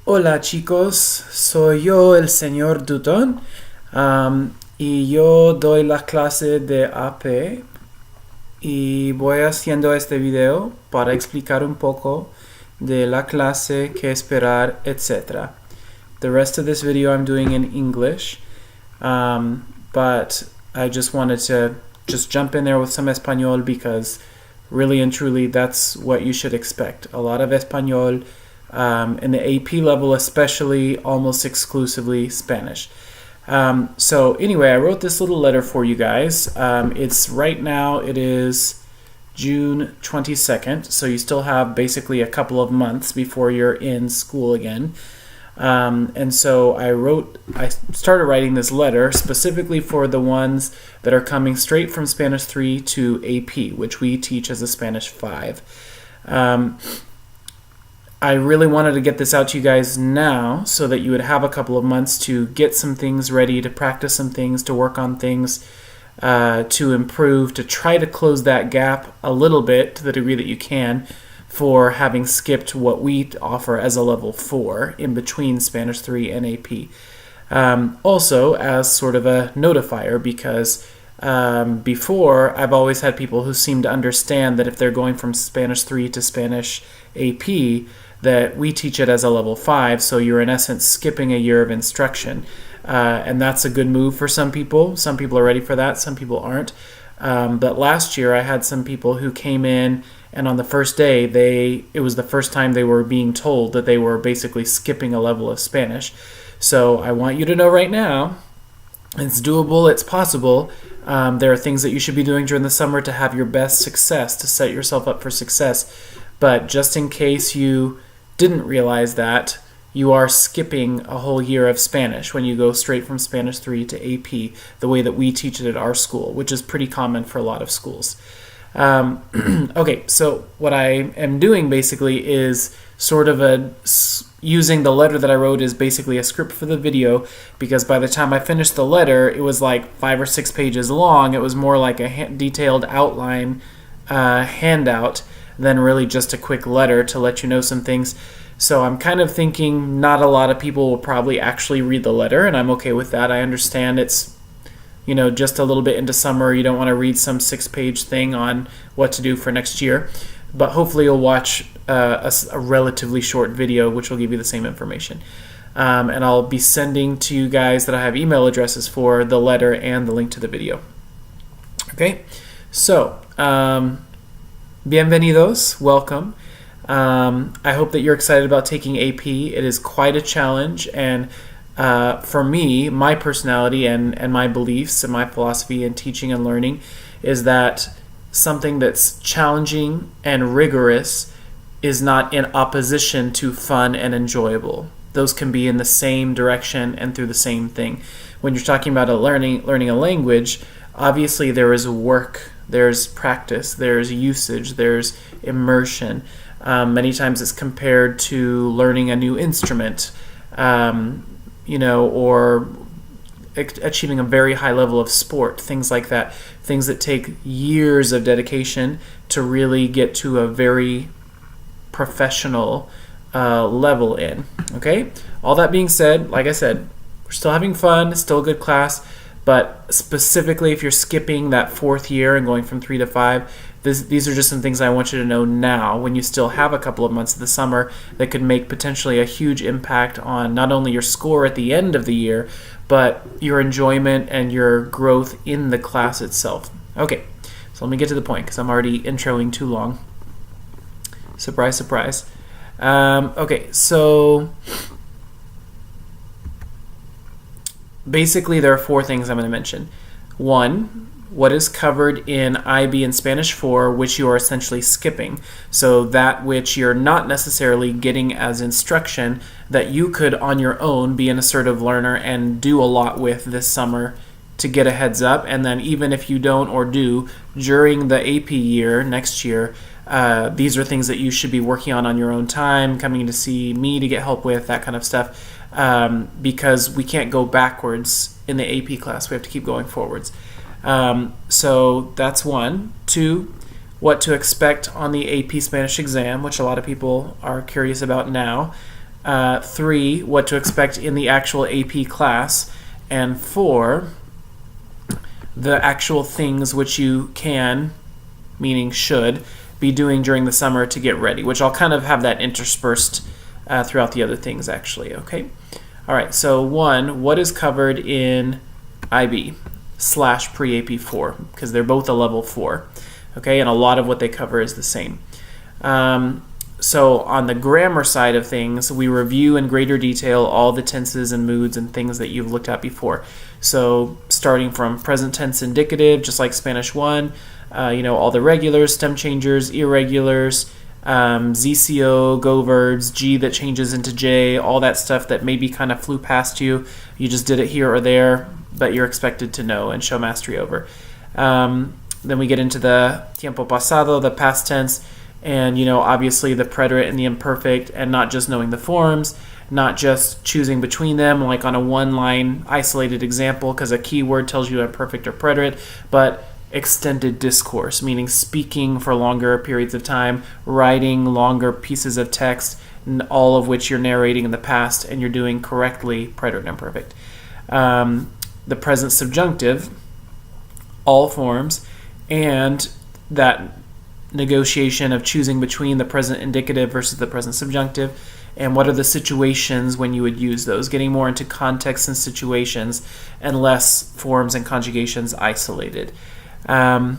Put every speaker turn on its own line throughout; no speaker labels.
Hola chicos, soy yo el señor Dutton y yo doy la clase de AP y voy haciendo este video para explicar un poco de la clase, qué esperar, etc. The rest of this video I'm doing in English, but I just wanted to just jump in there with some Espanol because really and truly that's what you should expect. A lot of Espanol. In the AP level especially, almost exclusively Spanish. So anyway, I wrote this little letter for you guys. It's right now, it is June 22nd, so you still have basically a couple of months before you're in school again. And so I started writing this letter specifically for the ones that are coming straight from Spanish 3 to AP, which we teach as a Spanish 5. I really wanted to get this out to you guys now so that you would have a couple of months to get some things ready, to practice some things, to work on things, to improve, to try to close that gap a little bit to the degree that you can for having skipped what we offer as a level 4 in between Spanish 3 and AP. Also, as sort of a notifier, because before I've always had people who seem to understand that if they're going from Spanish 3 to Spanish AP, that we teach it as a level 5, so you're in essence skipping a year of instruction. And that's a good move for some people. Some people are ready for that, some people aren't. But last year I had some people who came in, and on the first day, it was the first time they were being told that they were basically skipping a level of Spanish. So I want you to know right now, it's doable, it's possible. There are things that you should be doing during the summer to have your best success, to set yourself up for success. But just in case you didn't realize that, you are skipping a whole year of Spanish when you go straight from Spanish 3 to AP, the way that we teach it at our school, which is pretty common for a lot of schools. Okay, so what I am doing basically is sort of using the letter that I wrote as basically a script for the video, because by the time I finished the letter, it was like 5 or 6 pages long. It was more like a detailed outline handout than really just a quick letter to let you know some things. So I'm kind of thinking not a lot of people will probably actually read the letter, and I'm okay with that. I understand it's, just a little bit into summer. You don't want to read some 6-page thing on what to do for next year. But hopefully you'll watch a relatively short video which will give you the same information. And I'll be sending to you guys that I have email addresses for the letter and the link to the video. Okay, so bienvenidos, welcome. I hope that you're excited about taking AP. It is quite a challenge, and for me, my personality and my beliefs and my philosophy in teaching and learning is that something that's challenging and rigorous is not in opposition to fun and enjoyable. Those can be in the same direction and through the same thing. When you're talking about learning a language, obviously there is work, there's practice, there's usage, there's immersion. Many times it's compared to learning a new instrument, or achieving a very high level of sport, things like that. Things that take years of dedication to really get to a very professional level in. Okay? All that being said, like I said, we're still having fun, it's still a good class, but specifically if you're skipping that 4th year and going from 3 to 5, these are just some things I want you to know now when you still have a couple of months of the summer that could make potentially a huge impact on not only your score at the end of the year, but your enjoyment and your growth in the class itself. Okay, so let me get to the point because I'm already introing too long. Surprise, surprise. Okay, so basically there are 4 things I'm going to mention. 1, what is covered in IB and Spanish 4, which you are essentially skipping. So that which you're not necessarily getting as instruction that you could on your own be an assertive learner and do a lot with this summer to get a heads up. And then even if you don't or do during the AP year, next year, these are things that you should be working on your own time, coming to see me to get help with, that kind of stuff. Because we can't go backwards in the AP class. We have to keep going forwards. So that's 1. 2, what to expect on the AP Spanish exam, which a lot of people are curious about now. 3, what to expect in the actual AP class, and 4, the actual things which you can, meaning should, be doing during the summer to get ready, which I'll kind of have that interspersed throughout the other things actually, okay? All right, so 1, what is covered in IB / pre-AP 4, because they're both a level 4, okay? And a lot of what they cover is the same. So on the grammar side of things, we review in greater detail all the tenses and moods and things that you've looked at before. So starting from present tense indicative, just like Spanish 1, all the regulars, stem changers, irregulars, ZCO, go verbs, G that changes into J, all that stuff that maybe kind of flew past you. You just did it here or there, but you're expected to know and show mastery over. Then we get into the tiempo pasado, the past tense, and obviously the preterite and the imperfect, and not just knowing the forms, not just choosing between them like on a one-line isolated example because a keyword tells you imperfect or preterite, but extended discourse, meaning speaking for longer periods of time, writing longer pieces of text, all of which you're narrating in the past and you're doing correctly, preterite and imperfect. The present subjunctive, all forms, and that negotiation of choosing between the present indicative versus the present subjunctive, and what are the situations when you would use those, getting more into context and situations and less forms and conjugations isolated. The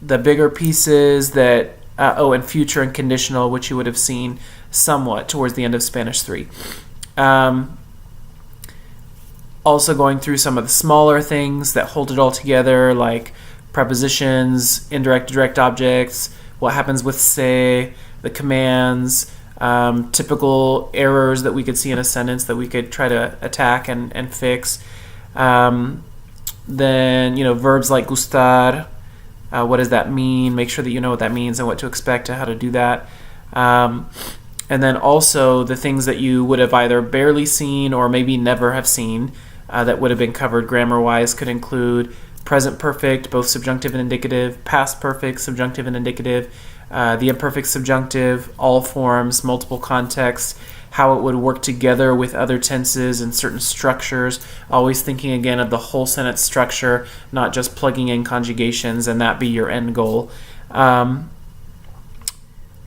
bigger pieces that, and future and conditional, which you would have seen somewhat towards the end of Spanish 3. Also going through some of the smaller things that hold it all together, like prepositions, indirect, direct objects, what happens with se, the commands, typical errors that we could see in a sentence that we could try to attack and fix. Then, verbs like gustar, what does that mean? Make sure that you know what that means and what to expect and how to do that. And then also the things that you would have either barely seen or maybe never have seen that would have been covered grammar-wise could include present perfect, both subjunctive and indicative, past perfect, subjunctive and indicative, the imperfect subjunctive, all forms, multiple contexts, how it would work together with other tenses and certain structures, always thinking again of the whole sentence structure, not just plugging in conjugations and that be your end goal.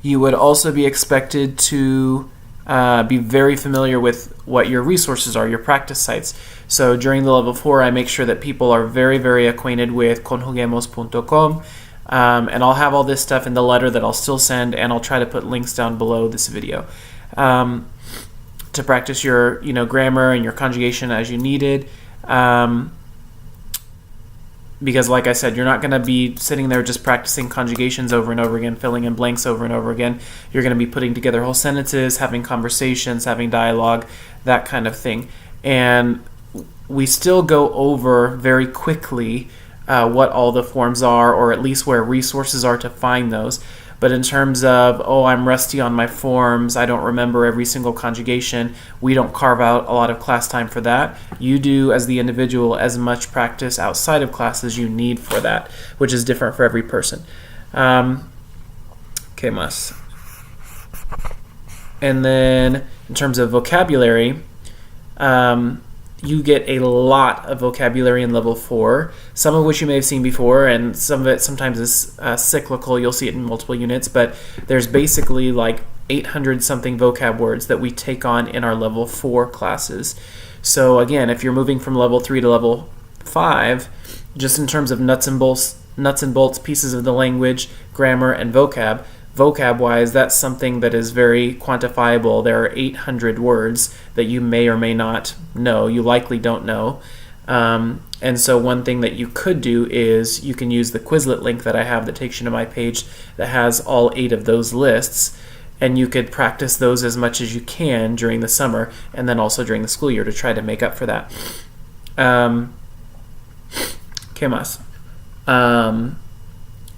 You would also be expected to be very familiar with what your resources are, your practice sites. So during the level 4, I make sure that people are very, very acquainted with conjuguemos.com, and I'll have all this stuff in the letter that I'll still send, and I'll try to put links down below this video to practice your grammar and your conjugation as you needed. Because like I said, you're not going to be sitting there just practicing conjugations over and over again, filling in blanks over and over again. You're going to be putting together whole sentences, having conversations, having dialogue, that kind of thing. And we still go over very quickly what all the forms are, or at least where resources are to find those. But in terms of, I'm rusty on my forms, I don't remember every single conjugation, we don't carve out a lot of class time for that. You do, as the individual, as much practice outside of class as you need for that, which is different for every person. ¿Qué más? And then, in terms of vocabulary, you get a lot of vocabulary in level 4, some of which you may have seen before, and some of it sometimes is cyclical. You'll see it in multiple units, but there's basically like 800 something vocab words that we take on in our level 4 classes. So again, if you're moving from level 3 to level 5, just in terms of nuts and bolts pieces of the language, grammar, and vocab-wise, that's something that is very quantifiable. There are 800 words that you may or may not know. You likely don't know. And so one thing that you could do is you can use the Quizlet link that I have that takes you to my page that has all 8 of those lists, and you could practice those as much as you can during the summer and then also during the school year to try to make up for that. ¿Qué más?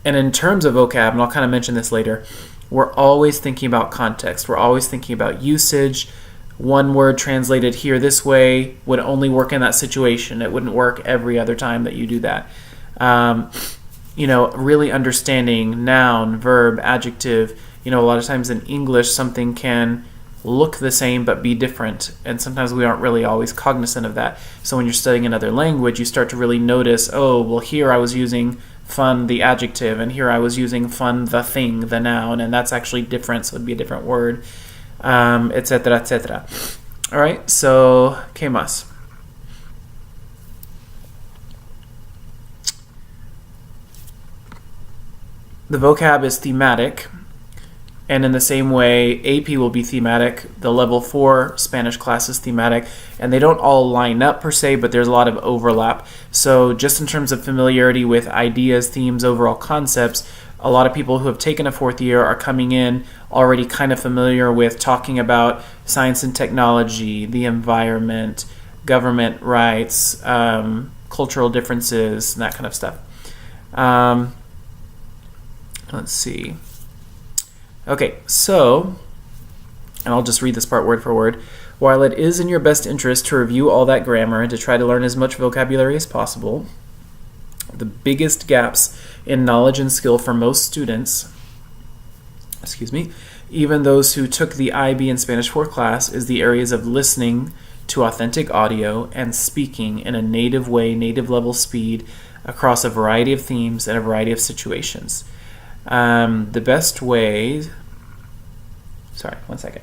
And in terms of vocab, and I'll kind of mention this later, we're always thinking about context. We're always thinking about usage. One word translated here this way would only work in that situation. It wouldn't work every other time that you do that. Really understanding noun, verb, adjective. A lot of times in English, something can look the same but be different, and sometimes we aren't really always cognizant of that. So when you're studying another language, you start to really notice, oh, well, here I was using fun, the adjective, and here I was using fun, the thing, the noun, and that's actually different, so it'd be a different word, etc., etc. All right, so, ¿qué más? The vocab is thematic, and in the same way, AP will be thematic. The level 4 Spanish class is thematic, and they don't all line up per se, but there's a lot of overlap. So just in terms of familiarity with ideas, themes, overall concepts, a lot of people who have taken a 4th year are coming in already kind of familiar with talking about science and technology, the environment, government rights, cultural differences, and that kind of stuff. Let's see. Okay, so, and I'll just read this part word for word. While it is in your best interest to review all that grammar and to try to learn as much vocabulary as possible, the biggest gaps in knowledge and skill for most students, even those who took the IB and Spanish 4 class, is the areas of listening to authentic audio and speaking in a native way, native level speed, across a variety of themes and a variety of situations. The best way... Sorry, one second.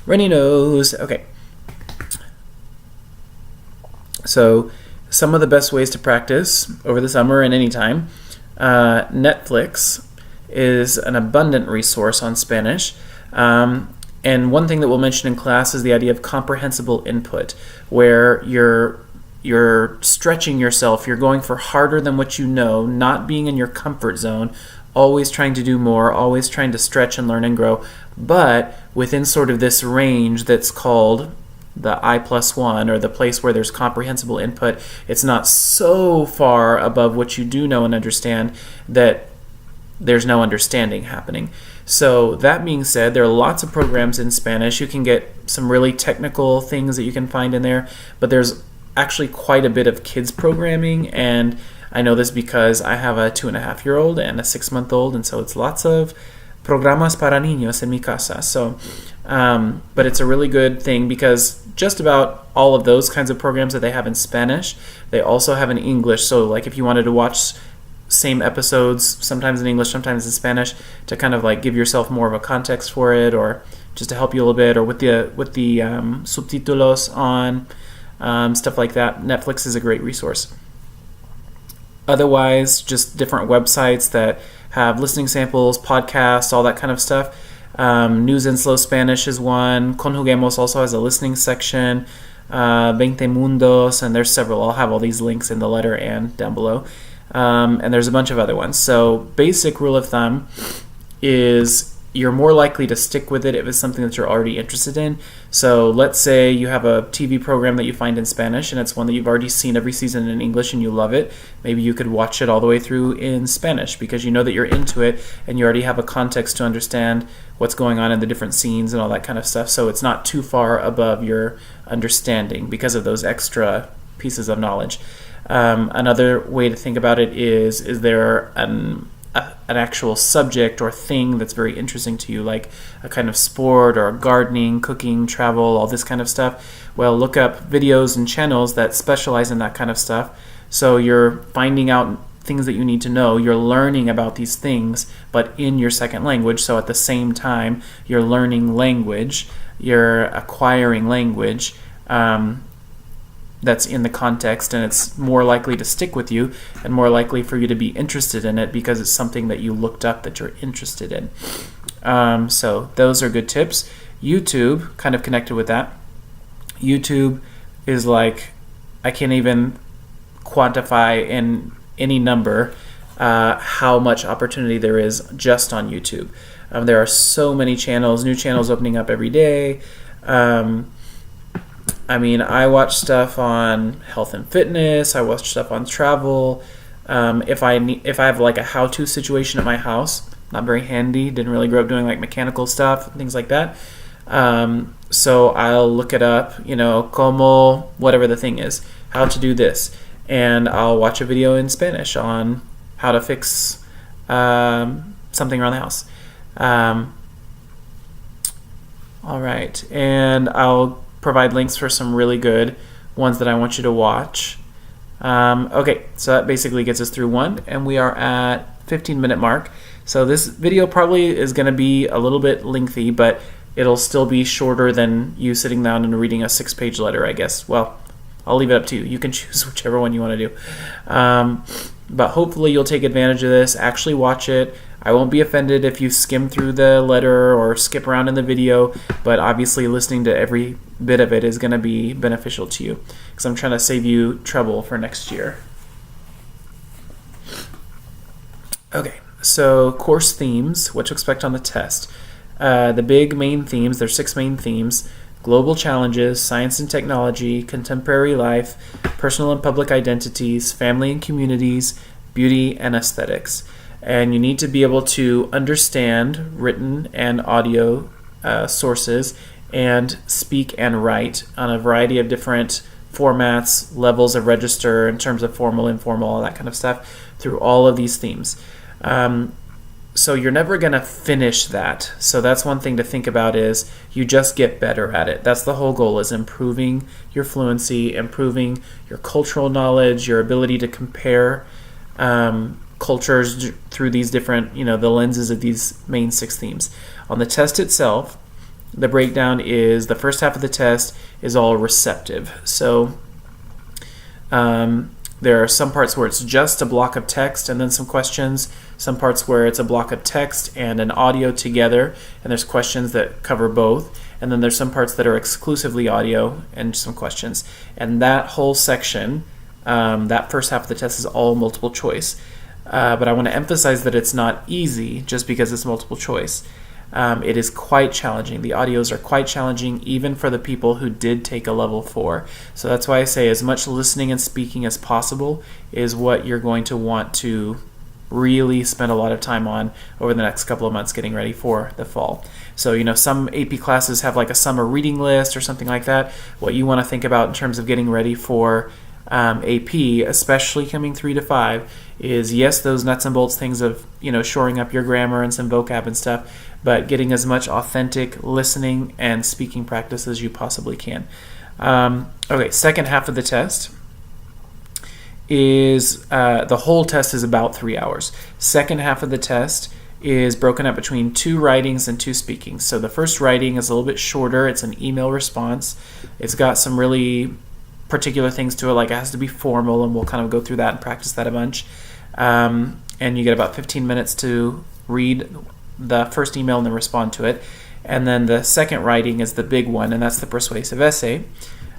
Runny nose. Okay. So, some of the best ways to practice over the summer and anytime. Netflix is an abundant resource on Spanish. And one thing that we'll mention in class is the idea of comprehensible input, where you're stretching yourself, you're going for harder than what you know, not being in your comfort zone, always trying to do more, always trying to stretch and learn and grow, but within sort of this range that's called the I+1, or the place where there's comprehensible input. It's not so far above what you do know and understand that there's no understanding happening. So that being said, there are lots of programs in Spanish. You can get some really technical things that you can find in there, but there's actually quite a bit of kids programming, and I know this because I have a 2.5-year-old and a 6-month-old, and so it's lots of programas para niños en mi casa. So, but it's a really good thing because just about all of those kinds of programs that they have in Spanish, they also have in English. So like if you wanted to watch same episodes, sometimes in English, sometimes in Spanish, to kind of like give yourself more of a context for it, or just to help you a little bit, or with the subtítulos on, stuff like that, Netflix is a great resource. Otherwise, just different websites that have listening samples, podcasts, all that kind of stuff. News in Slow Spanish is one. Conjuguemos also has a listening section. 20 Mundos, and there's several. I'll have all these links in the letter and down below. And there's a bunch of other ones. So basic rule of thumb is you're more likely to stick with it if it's something that you're already interested in. So let's say you have a TV program that you find in Spanish, and it's one that you've already seen every season in English and you love it. Maybe you could watch it all the way through in Spanish because you know that you're into it and you already have a context to understand what's going on in the different scenes and all that kind of stuff. So it's not too far above your understanding because of those extra pieces of knowledge. Another way to think about it is there an actual subject or thing that's very interesting to you, like a kind of sport or gardening, cooking, travel, all this kind of stuff? Well, look up videos and channels that specialize in that kind of stuff. So you're finding out things that you need to know. You're learning about these things, but in your second language. So at the same time, you're learning language, you're acquiring language. That's in the context, and it's more likely to stick with you and more likely for you to be interested in it because it's something that you looked up that you're interested in. So those are good tips. YouTube, kind of connected with that. YouTube is like, I can't even quantify in any number how much opportunity there is just on YouTube. There are so many channels, new channels opening up every day. I mean, I watch stuff on health and fitness. I watch stuff on travel. If I have like a how-to situation at my house, not very handy. Didn't really grow up doing like mechanical stuff, things like that. So I'll look it up. Como whatever the thing is, how to do this, and I'll watch a video in Spanish on how to fix something around the house. All right, and I'll provide links for some really good ones that I want you to watch. Okay, so that basically gets us through one, and we are at 15-minute mark. So this video probably is going to be a little bit lengthy, but it'll still be shorter than you sitting down and reading a 6-page letter, I guess. Well, I'll leave it up to you. You can choose whichever one you want to do. But hopefully you'll take advantage of this. Actually watch it. I won't be offended if you skim through the letter or skip around in the video, but obviously listening to every bit of it is going to be beneficial to you because I'm trying to save you trouble for next year. Okay, so course themes, what to expect on the test. The big main themes, there's 6 main themes: global challenges, science and technology, contemporary life, personal and public identities, family and communities, beauty and aesthetics. And you need to be able to understand written and audio sources and speak and write on a variety of different formats, levels of register in terms of formal, informal, all that kind of stuff through all of these themes. So you're never going to finish that. So that's one thing to think about, is you just get better at it. That's the whole goal, is improving your fluency, improving your cultural knowledge, your ability to compare cultures through these different, the lenses of these main 6 themes. On the test itself, the breakdown is the first half of the test is all receptive. So there are some parts where it's just a block of text and then some questions, some parts where it's a block of text and an audio together, and there's questions that cover both, and then there's some parts that are exclusively audio and some questions. And that whole section, that first half of the test is all multiple choice. But I want to emphasize that it's not easy just because it's multiple choice. It is quite challenging. The audios are quite challenging even for the people who did take a level 4. So that's why I say as much listening and speaking as possible is what you're going to want to really spend a lot of time on over the next couple of months getting ready for the fall. So, some AP classes have like a summer reading list or something like that. What you want to think about in terms of getting ready for AP, especially coming 3 to 5, is yes, those nuts and bolts things of shoring up your grammar and some vocab and stuff, but getting as much authentic listening and speaking practice as you possibly can. Okay, second half of the test is the whole test is about 3 hours. Second half of the test is broken up between 2 writings and 2 speakings. So the first writing is a little bit shorter. It's an email response. It's got some really particular things to it, like it has to be formal, and we'll kind of go through that and practice that a bunch. And you get about 15 minutes to read the first email and then respond to it. And then the second writing is the big one, and that's the persuasive essay.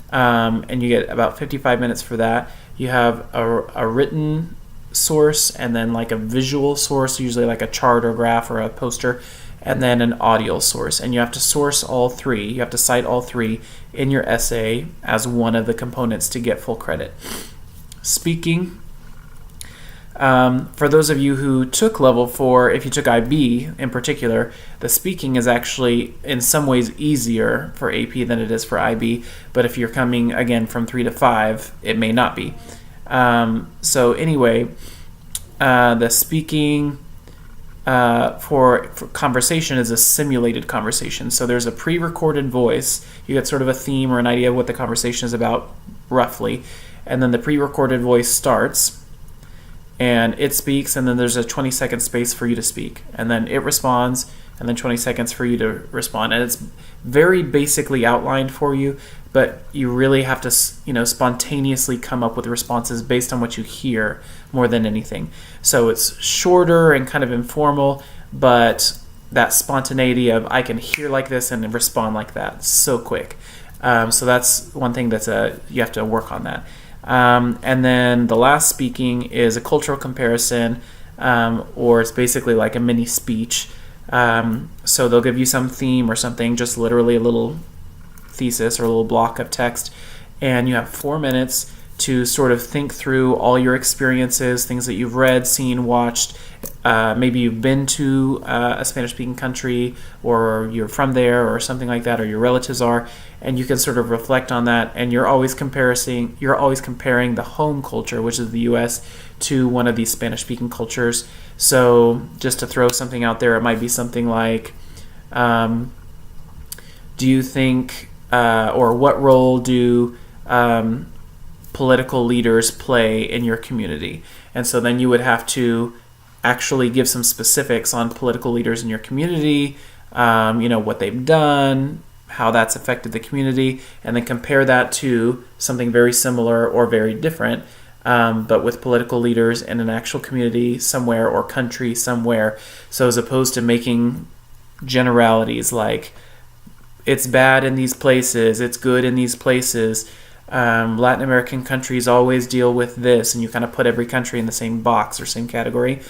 And you get about 55 minutes for that. You have a written source and then like a visual source, usually like a chart or graph or a poster, and then an audio source. And you have to source all 3. You have to cite all 3 in your essay as one of the components to get full credit. Speaking, for those of you who took level 4, if you took IB in particular, the speaking is actually in some ways easier for AP than it is for IB, but if you're coming again from 3 to 5, it may not be. So anyway, the speaking for conversation is a simulated conversation. So there's a pre-recorded voice. You get sort of a theme or an idea of what the conversation is about, roughly. And then the pre-recorded voice starts, and it speaks, and then there's a 20-second space for you to speak. And then it responds, and then 20 seconds for you to respond. And it's very basically outlined for you, but you really have to, spontaneously come up with responses based on what you hear more than anything. So it's shorter and kind of informal, but that spontaneity of I can hear like this and respond like that so quick. So that's one thing that's you have to work on that. And then the last speaking is a cultural comparison, or it's basically like a mini speech. So they'll give you some theme or something, just literally a little thesis or a little block of text, and you have 4 minutes to sort of think through all your experiences, things that you've read, seen, watched. Maybe you've been to a Spanish-speaking country, or you're from there, or something like that, or your relatives are, and you can sort of reflect on that. And you're always comparing the home culture, which is the U.S., to one of these Spanish-speaking cultures. So just to throw something out there, it might be something like, do you think, or what role do political leaders play in your community? And so then you would have to actually give some specifics on political leaders in your community, what they've done, how that's affected the community, and then compare that to something very similar or very different, but with political leaders in an actual community somewhere or country somewhere. So as opposed to making generalities like, it's bad in these places, it's good in these places, Latin American countries always deal with this, and you kind of put every country in the same box or same category,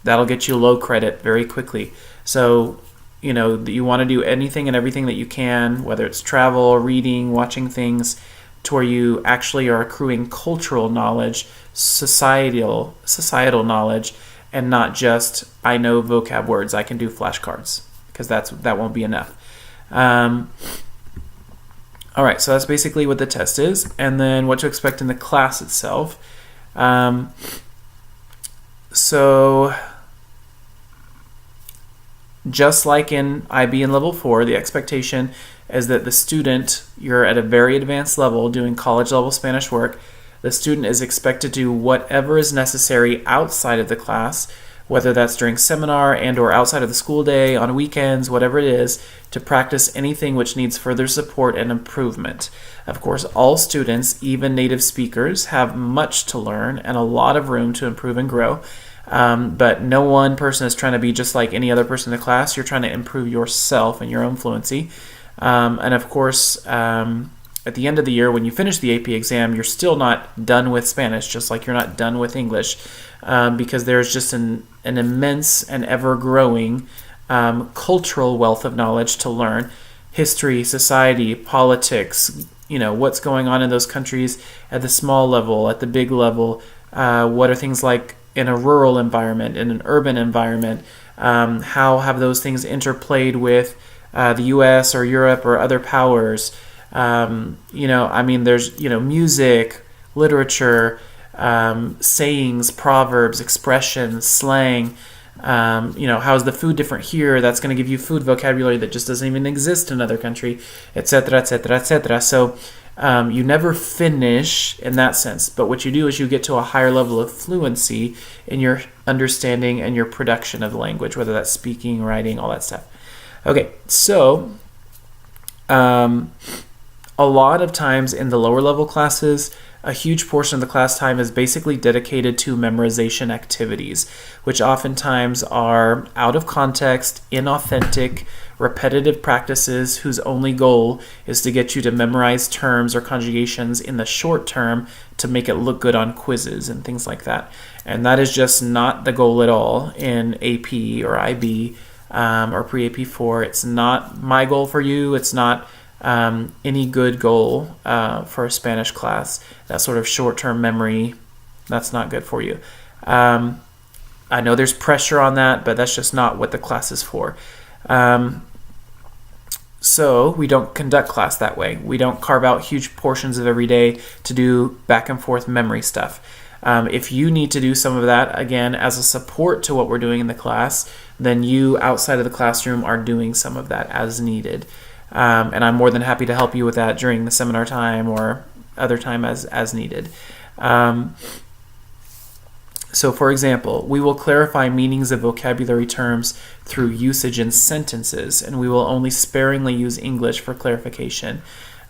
that'll get you low credit very quickly. So, you want to do anything and everything that you can, whether it's travel, reading, watching things, to where you actually are accruing cultural knowledge, societal knowledge, and not just, I know vocab words, I can do flashcards, because that won't be enough. All right, so that's basically what the test is, and then what to expect in the class itself. So just like in IB and level 4, the expectation is that the student, you're at a very advanced level doing college level Spanish work, the student is expected to do whatever is necessary outside of the class, whether that's during seminar and or outside of the school day, on weekends, whatever it is, to practice anything which needs further support and improvement. Of course, all students, even native speakers, have much to learn and a lot of room to improve and grow. But no one person is trying to be just like any other person in the class. You're trying to improve yourself and your own fluency. And of course, at the end of the year, when you finish the AP exam, you're still not done with Spanish, just like you're not done with English, because there's just an immense and ever-growing cultural wealth of knowledge to learn. History, society, politics, what's going on in those countries at the small level, at the big level, what are things like in a rural environment, in an urban environment, how have those things interplayed with the US or Europe or other powers. There's, music, literature, sayings, proverbs, expressions, slang. How's the food different here? That's going to give you food vocabulary that just doesn't even exist in another country, etc., etc., etc. So you never finish in that sense, but what you do is you get to a higher level of fluency in your understanding and your production of the language, whether that's speaking, writing, all that stuff. Okay, so a lot of times in the lower level classes, a huge portion of the class time is basically dedicated to memorization activities, which oftentimes are out of context, inauthentic, repetitive practices whose only goal is to get you to memorize terms or conjugations in the short term to make it look good on quizzes and things like that. And that is just not the goal at all in AP or IB or pre-AP 4. It's not my goal for you. It's not any good goal for a Spanish class. That sort of short-term memory, that's not good for you. I know there's pressure on that, but that's just not what the class is for. So we don't conduct class that way. We don't carve out huge portions of every day to do back and forth memory stuff. If you need to do some of that, again, as a support to what we're doing in the class, then you outside of the classroom are doing some of that as needed. And I'm more than happy to help you with that during the seminar time or other time as needed. So for example, we will clarify meanings of vocabulary terms through usage in sentences, and we will only sparingly use English for clarification.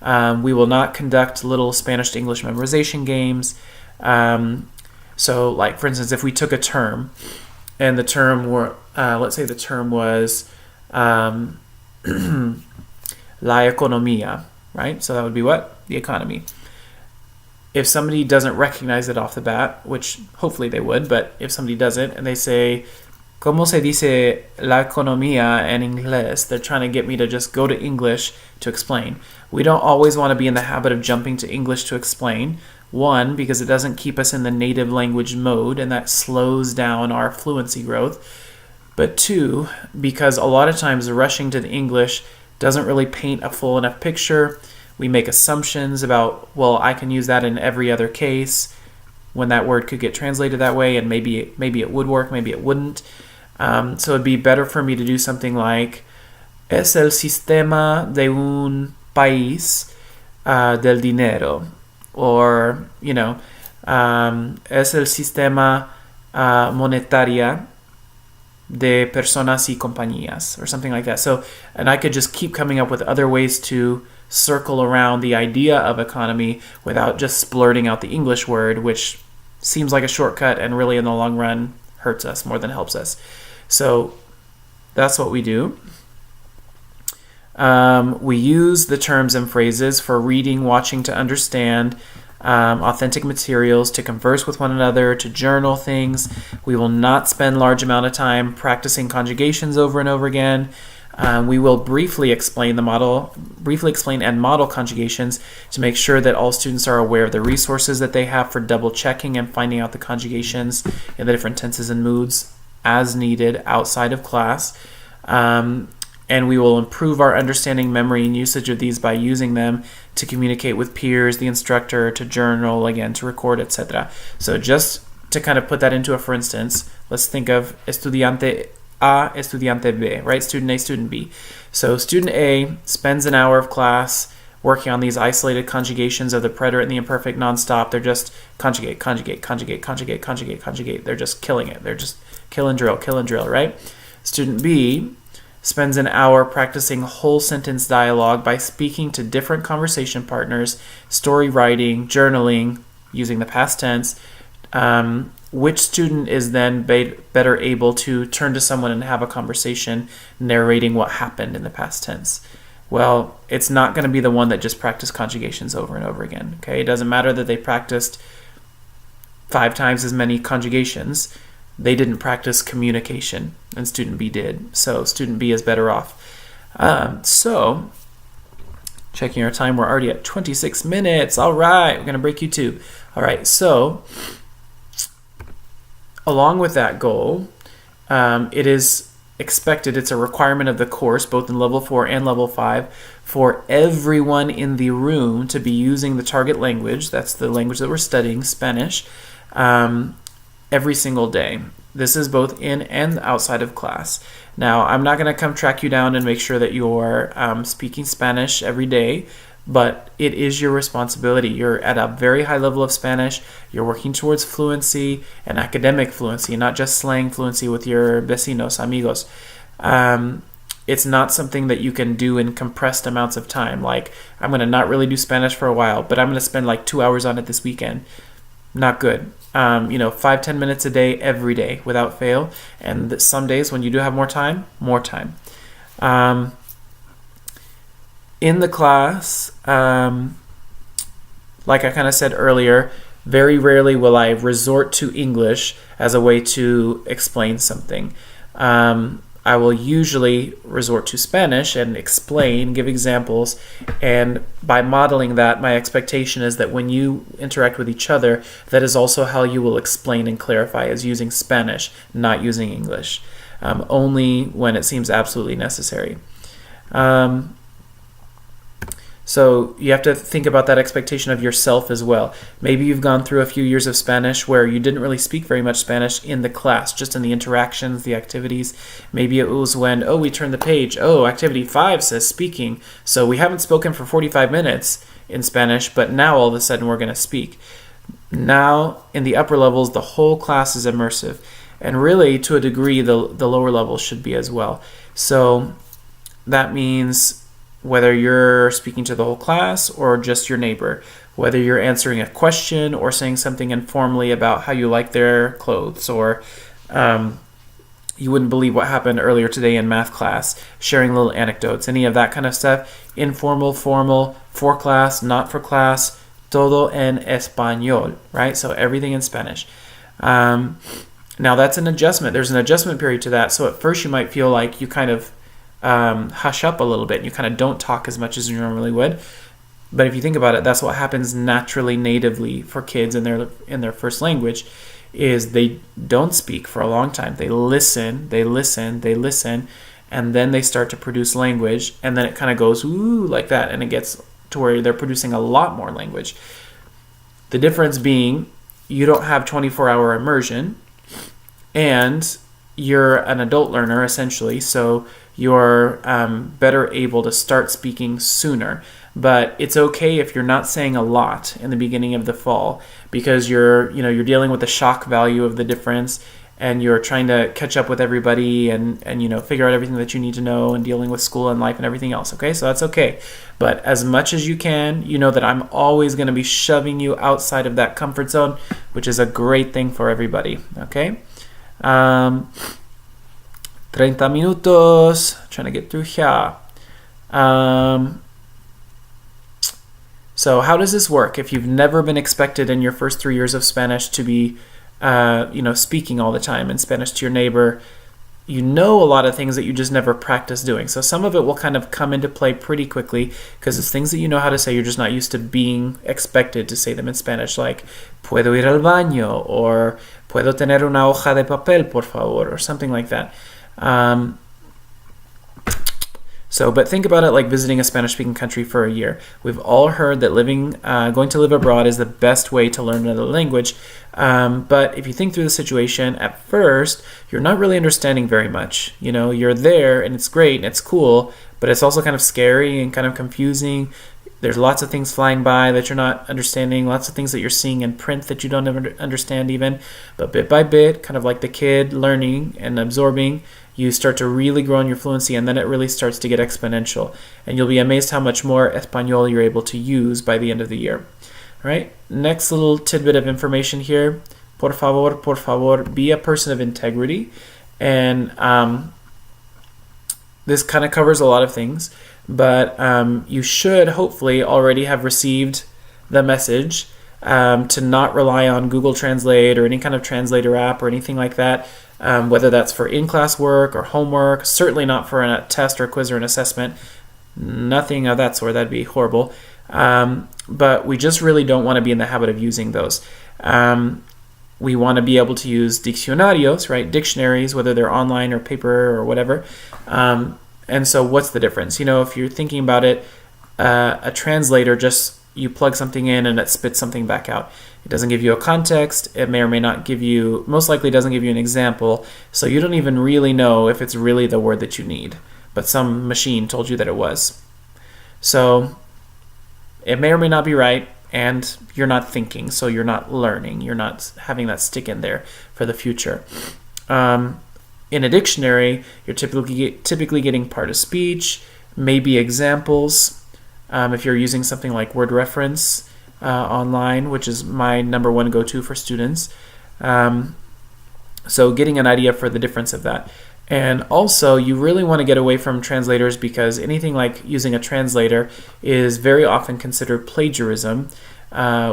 We will not conduct little Spanish to English memorization games. So like, for instance, if we took a term and the term were, let's say the term was la economía, right? So that would be what? The economy. If somebody doesn't recognize it off the bat, which hopefully they would, but if somebody doesn't and they say, ¿Cómo se dice la economía en inglés? They're trying to get me to just go to English to explain. We don't always want to be in the habit of jumping to English to explain. One, because it doesn't keep us in the native language mode, and that slows down our fluency growth. But two, because a lot of times rushing to the English doesn't really paint a full enough picture. We make assumptions about, well, I can use that in every other case when that word could get translated that way, and maybe it would work, maybe it wouldn't. So it'd be better for me to do something like es el sistema de un país del dinero, or es el sistema monetaria de personas y compañías, or something like that. So, and I could just keep coming up with other ways to circle around the idea of economy without just splurting out the English word, which seems like a shortcut and really in the long run hurts us more than helps us. So that's what we do. We use the terms and phrases for reading, watching to understand, authentic materials, to converse with one another, to journal things. We will not spend large amount of time practicing conjugations over and over again. We will briefly explain and model conjugations to make sure that all students are aware of the resources that they have for double checking and finding out the conjugations in the different tenses and moods as needed outside of class. And we will improve our understanding, memory, and usage of these by using them to communicate with peers, the instructor, to journal, again, to record, etc. So just to kind of put that into a for instance, let's think of estudiante A, estudiante B, right? Student A, student B. So student A spends an hour of class working on these isolated conjugations of the preterite and the imperfect nonstop. They're just conjugate, conjugate, conjugate, conjugate, conjugate, conjugate. They're just killing it. They're just kill and drill, right? Student B spends an hour practicing whole sentence dialogue by speaking to different conversation partners, story writing, journaling, using the past tense. Which student is then better able to turn to someone and have a conversation narrating what happened in the past tense? Well, it's not going to be the one that just practiced conjugations over and over again. Okay, it doesn't matter that they practiced 5 times as many conjugations. They didn't practice communication, and student B did. So student B is better off. So, checking our time, we're already at 26 minutes. All right, we're going to break YouTube. All right, so along with that goal, it is expected, it's a requirement of the course, both in level 4 and level 5, for everyone in the room to be using the target language, that's the language that we're studying, Spanish, every single day. This is both in and outside of class. Now, I'm not going to come track you down and make sure that you're speaking Spanish every day, but it is your responsibility. You're at a very high level of Spanish. You're working towards fluency and academic fluency, not just slang fluency with your vecinos, amigos. It's not something that you can do in compressed amounts of time. Like, I'm going to not really do Spanish for a while, but I'm going to spend like 2 hours on it this weekend. Not good. 5-10 minutes a day, every day, without fail. And some days when you do have more time, more time. In the class, like I kind of said earlier, very rarely will I resort to English as a way to explain something. I will usually resort to Spanish and explain, give examples, and by modeling that, my expectation is that when you interact with each other, that is also how you will explain and clarify, is using Spanish, not using English, only when it seems absolutely necessary. So you have to think about that expectation of yourself as well. Maybe you've gone through a few years of Spanish where you didn't really speak very much Spanish in the class, just in the interactions, the activities. Maybe it was when, we turned the page. Activity 5 says speaking. So we haven't spoken for 45 minutes in Spanish, but now all of a sudden we're going to speak. Now, in the upper levels, the whole class is immersive. And really, to a degree, the lower levels should be as well. So that means whether you're speaking to the whole class or just your neighbor, whether you're answering a question or saying something informally about how you like their clothes, or you wouldn't believe what happened earlier today in math class, sharing little anecdotes, any of that kind of stuff, informal, formal, for class, not for class, todo en español, right? So everything in Spanish. Now that's an adjustment. There's an adjustment period to that. So at first you might feel like you kind of hush up a little bit. You kind of don't talk as much as you normally would. But if you think about it, that's what happens naturally, natively for kids in their first language, is they don't speak for a long time. They listen, and then they start to produce language, and then it kind of goes ooh like that, and it gets to where they're producing a lot more language. The difference being you don't have 24-hour immersion, and you're an adult learner essentially, so you're better able to start speaking sooner. But it's okay if you're not saying a lot in the beginning of the fall, because you're dealing with the shock value of the difference, and you're trying to catch up with everybody and figure out everything that you need to know, and dealing with school and life and everything else. Okay, so that's okay. But as much as you can, you know that I'm always going to be shoving you outside of that comfort zone, which is a great thing for everybody. Okay. 30 minutos. Trying to get through here. So how does this work? If you've never been expected in your first 3 years of Spanish to be, speaking all the time in Spanish to your neighbor, you know a lot of things that you just never practice doing. So some of it will kind of come into play pretty quickly because it's things that you know how to say. You're just not used to being expected to say them in Spanish, like puedo ir al baño, or puedo tener una hoja de papel, por favor, or something like that. But think about it like visiting a Spanish-speaking country for a year. We've all heard that going to live abroad is the best way to learn another language. But if you think through the situation, at first, you're not really understanding very much. You're there, and it's great, and it's cool, but it's also kind of scary and kind of confusing. There's lots of things flying by that you're not understanding, lots of things that you're seeing in print that you don't understand even. But bit by bit, kind of like the kid learning and absorbing, you start to really grow in your fluency, and then it really starts to get exponential. And you'll be amazed how much more Español you're able to use by the end of the year. All right, next little tidbit of information here. Por favor, be a person of integrity. And this kind of covers a lot of things, but you should hopefully already have received the message to not rely on Google Translate or any kind of translator app or anything like that. Whether that's for in-class work or homework, certainly not for a test or a quiz or an assessment, nothing of that sort. That'd be horrible. But we just really don't want to be in the habit of using those. We want to be able to use diccionarios, right? Dictionaries, whether they're online or paper or whatever. And so what's the difference? If you're thinking about it, a translator just, you plug something in and it spits something back out. It doesn't give you a context. It may or may not most likely doesn't give you an example. So you don't even really know if it's really the word that you need, but some machine told you that it was. So it may or may not be right, and you're not thinking, so you're not learning. You're not having that stick in there for the future. In a dictionary, you're typically getting part of speech, maybe examples. If you're using something like word reference online, which is my number one go-to for students. So getting an idea for the difference of that. And also, you really want to get away from translators, because anything like using a translator is very often considered plagiarism,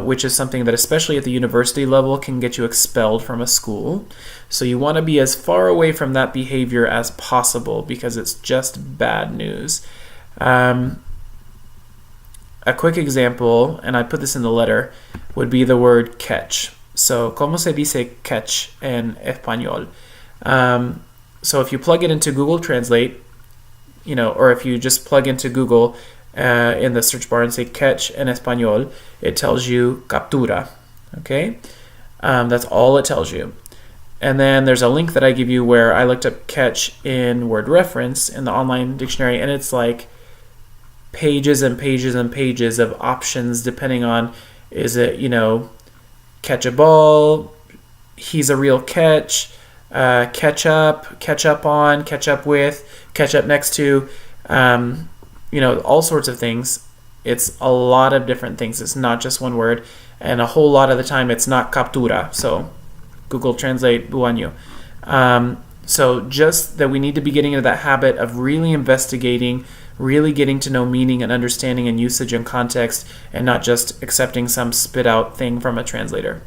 which is something that, especially at the university level, can get you expelled from a school. So you want to be as far away from that behavior as possible, because it's just bad news. A quick example, and I put this in the letter, would be the word catch. So, ¿cómo se dice catch en español? So if you plug it into Google Translate, or if you just plug into Google in the search bar and say catch en español, it tells you captura. Okay? That's all it tells you. And then there's a link that I give you where I looked up catch in word reference in the online dictionary, and it's like pages and pages and pages of options depending on, is it, catch a ball, he's a real catch, catch up, catch up on, catch up with, catch up next to, all sorts of things. It's a lot of different things. It's not just one word, and a whole lot of the time it's not captura. So Google Translate buaño. So just that we need to be getting into that habit of really investigating, really getting to know meaning and understanding and usage and context, and not just accepting some spit out thing from a translator.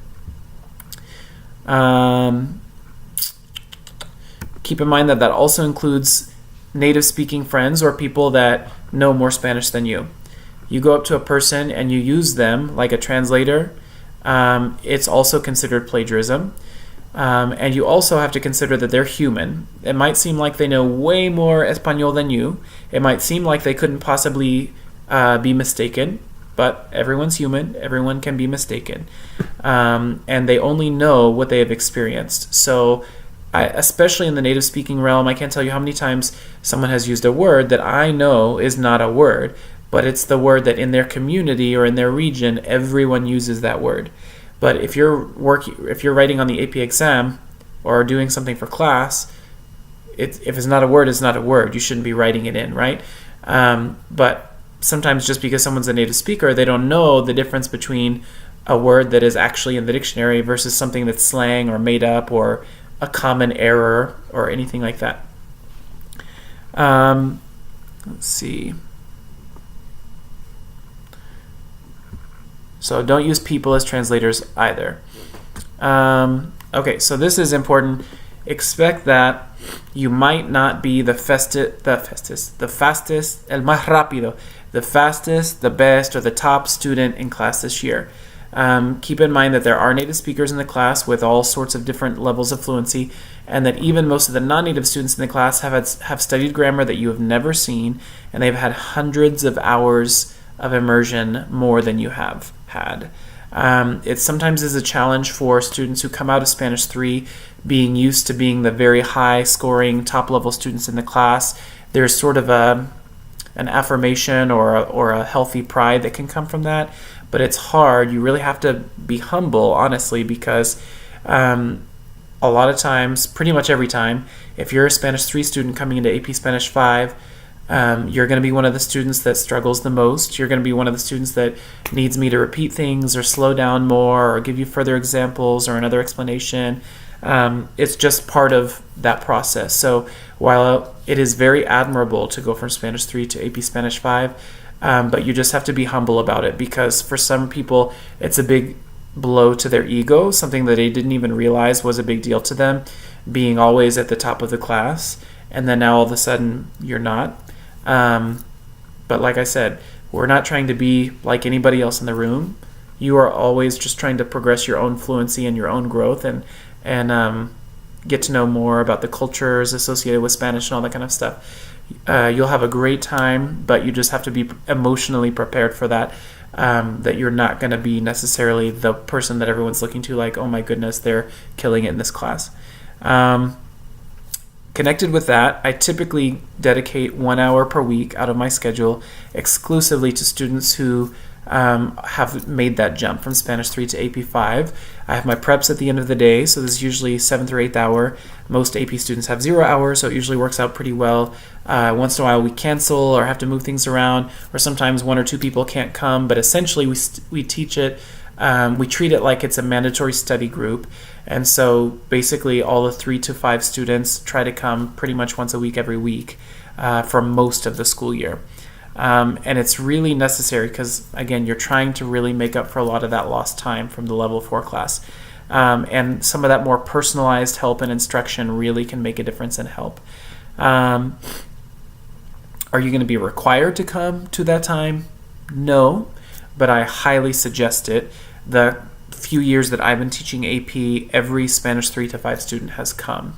Keep in mind that also includes native speaking friends or people that know more Spanish than you. you go up to a person and you use them like a translator, it's also considered plagiarism. And you also have to consider that they're human. It might seem like they know way more Espanol than you. It might seem like they couldn't possibly be mistaken, but everyone's human. Everyone can be mistaken. And they only know what they have experienced. So especially in the native speaking realm, I can't tell you how many times someone has used a word that I know is not a word, but it's the word that in their community or in their region, everyone uses that word. But if you're writing on the AP exam or doing something for class, if it's not a word, it's not a word. You shouldn't be writing it in, right? But sometimes just because someone's a native speaker, they don't know the difference between a word that is actually in the dictionary versus something that's slang or made up or a common error or anything like that. Let's see. So don't use people as translators either. Okay, so this is important. Expect that you might not be the fastest, el más rápido, the fastest, the best, or the top student in class this year. Keep in mind that there are native speakers in the class with all sorts of different levels of fluency, and that even most of the non-native students in the class have studied grammar that you have never seen, and they've had hundreds of hours of immersion more than you have had. It sometimes is a challenge for students who come out of Spanish 3 being used to being the very high scoring top level students in the class. There's sort of an affirmation or a healthy pride that can come from that, but it's hard. You really have to be humble, honestly, because a lot of times, pretty much every time, if you're a Spanish 3 student coming into AP Spanish 5, you're going to be one of the students that struggles the most. You're going to be one of the students that needs me to repeat things or slow down more or give you further examples or another explanation. It's just part of that process. So while it is very admirable to go from Spanish 3 to AP Spanish 5, but you just have to be humble about it, because for some people it's a big blow to their ego, something that they didn't even realize was a big deal to them, being always at the top of the class, and then now all of a sudden you're not. But like I said, we're not trying to be like anybody else in the room. You are always just trying to progress your own fluency and your own growth and get to know more about the cultures associated with Spanish and all that kind of stuff. You'll have a great time, but you just have to be emotionally prepared for that, that you're not going to be necessarily the person that everyone's looking to, like, oh my goodness, they're killing it in this class. Connected with that, I typically dedicate 1 hour per week out of my schedule exclusively to students who have made that jump from Spanish 3 to AP 5. I have my preps at the end of the day, so this is usually 7th or 8th hour. Most AP students have 0 hours, so it usually works out pretty well. Once in a while we cancel or have to move things around, or sometimes 1 or 2 people can't come, but essentially we teach it. We treat it like it's a mandatory study group, and so basically all the 3 to 5 students try to come pretty much once a week every week for most of the school year. And it's really necessary because, again, you're trying to really make up for a lot of that lost time from the level 4 class. And some of that more personalized help and instruction really can make a difference and help. Are you going to be required to come to that time? No, but I highly suggest it. The few years that I've been teaching AP, every Spanish 3 to 5 student has come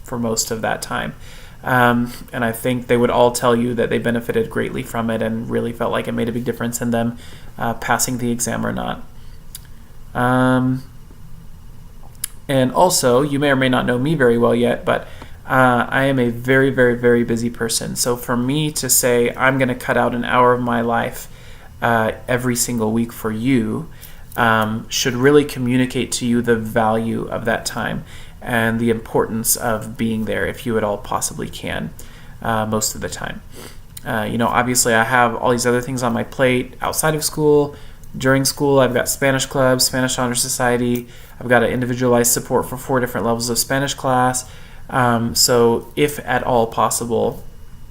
for most of that time. And I think they would all tell you that they benefited greatly from it and really felt like it made a big difference in them passing the exam or not. And also, you may or may not know me very well yet, but I am a very, very, very busy person. So for me to say I'm going to cut out an hour of my life every single week for you should really communicate to you the value of that time and the importance of being there if you at all possibly can most of the time. Obviously I have all these other things on my plate outside of school. During school, I've got Spanish Club, Spanish Honor Society. I've got an individualized support for 4 different levels of Spanish class. So if at all possible,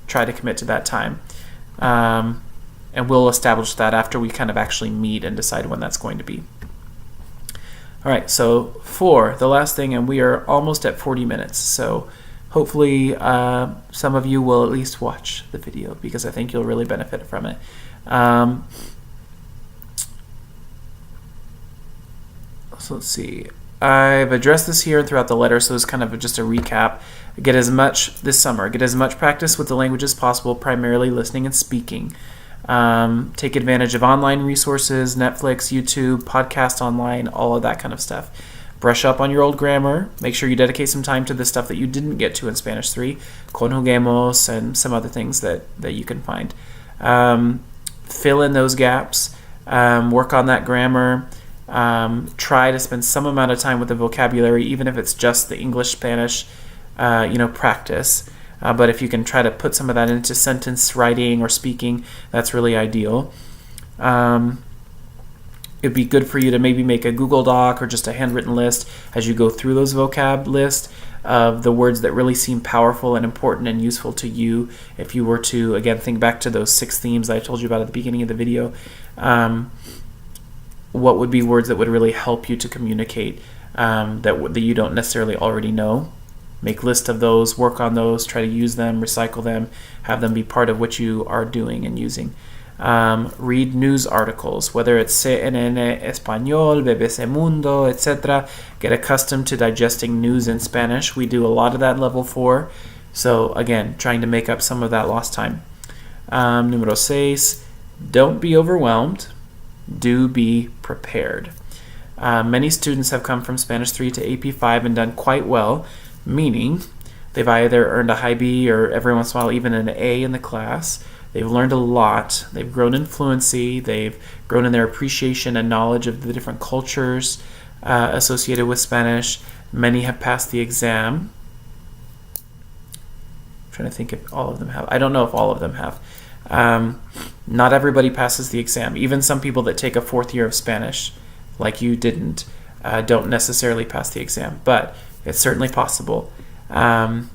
try to commit to that time. And we'll establish that after we kind of actually meet and decide when that's going to be. All right, so 4, the last thing, and we are almost at 40 minutes. So hopefully some of you will at least watch the video, because I think you'll really benefit from it. So let's see. I've addressed this here and throughout the letter, so it's kind of just a recap. This summer, get as much practice with the language as possible, primarily listening and speaking. Take advantage of online resources, Netflix, YouTube, podcast online, all of that kind of stuff. Brush up on your old grammar. Make sure you dedicate some time to the stuff that you didn't get to in Spanish 3, conjuguemos, and some other things that you can find. Fill in those gaps. Work on that grammar. Try to spend some amount of time with the vocabulary, even if it's just the English-Spanish, practice. But if you can try to put some of that into sentence writing or speaking, that's really ideal. It'd be good for you to maybe make a Google Doc or just a handwritten list as you go through those vocab lists of the words that really seem powerful and important and useful to you. If you were to, again, think back to those 6 themes that I told you about at the beginning of the video, what would be words that would really help you to communicate that you don't necessarily already know? Make a list of those, work on those, try to use them, recycle them, have them be part of what you are doing and using. Read news articles, whether it's CNN Español, BBC Mundo, etc. Get accustomed to digesting news in Spanish. We do a lot of that in level 4. So again, trying to make up some of that lost time. Número 6, don't be overwhelmed. Do be prepared. Many students have come from Spanish 3 to AP 5 and done quite well, meaning they've either earned a high B or every once in a while even an A in the class. They've learned a lot. They've grown in fluency. They've grown in their appreciation and knowledge of the different cultures associated with Spanish. Many have passed the exam. I'm trying to think if all of them have. I don't know if all of them have. Not everybody passes the exam. Even some people that take a 4th year of Spanish, like you didn't, don't necessarily pass the exam, but it's certainly possible. Let's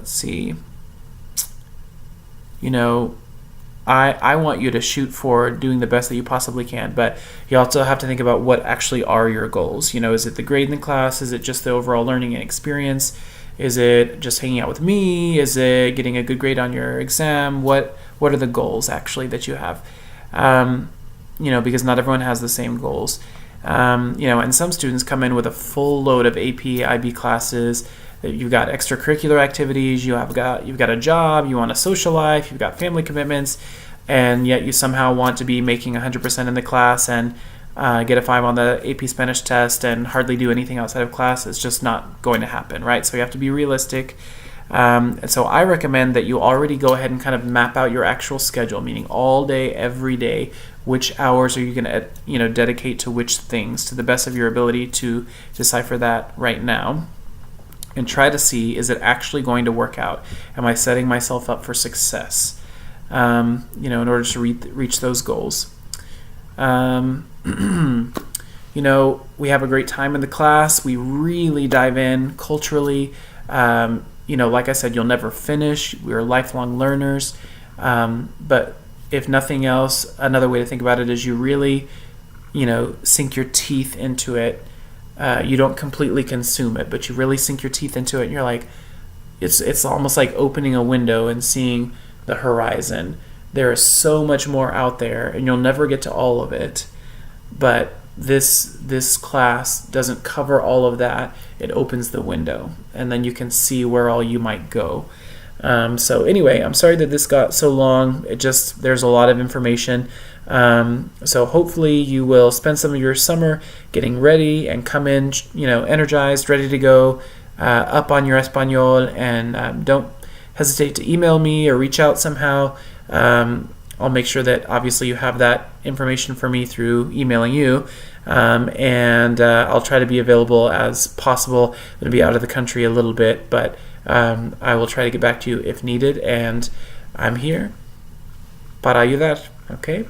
see. I want you to shoot for doing the best that you possibly can, but you also have to think about what actually are your goals. Is it the grade in the class? Is it just the overall learning and experience? Is it just hanging out with me? Is it getting a good grade on your exam? What are the goals actually that you have? Because not everyone has the same goals. And some students come in with a full load of AP, IB classes. You've got extracurricular activities. You've got a job. You want a social life. You've got family commitments, and yet you somehow want to be making 100% in the class and get a 5 on the AP Spanish test and hardly do anything outside of class. It's just not going to happen, right? So you have to be realistic. And so I recommend that you already go ahead and kind of map out your actual schedule, meaning all day, every day, which hours are you going to dedicate to which things to the best of your ability to decipher that right now. And try to see, is it actually going to work out? Am I setting myself up for success? In order to reach those goals. We have a great time in the class. We really dive in culturally. Like I said, you'll never finish. We're lifelong learners. But if nothing else, another way to think about it is you really, sink your teeth into it. You don't completely consume it, but you really sink your teeth into it, and you're like, it's almost like opening a window and seeing the horizon. There is so much more out there, and you'll never get to all of it. But this class doesn't cover all of that. It opens the window, and then you can see where all you might go. So anyway, I'm sorry that this got so long. There's a lot of information. So hopefully you will spend some of your summer getting ready and come in, energized, ready to go, up on your Espanol, and don't hesitate to email me or reach out somehow. I'll make sure that obviously you have that information for me through emailing you, and I'll try to be available as possible. I'm going to be out of the country a little bit, but I will try to get back to you if needed, and I'm here para ayudar. Okay?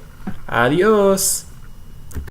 Adiós.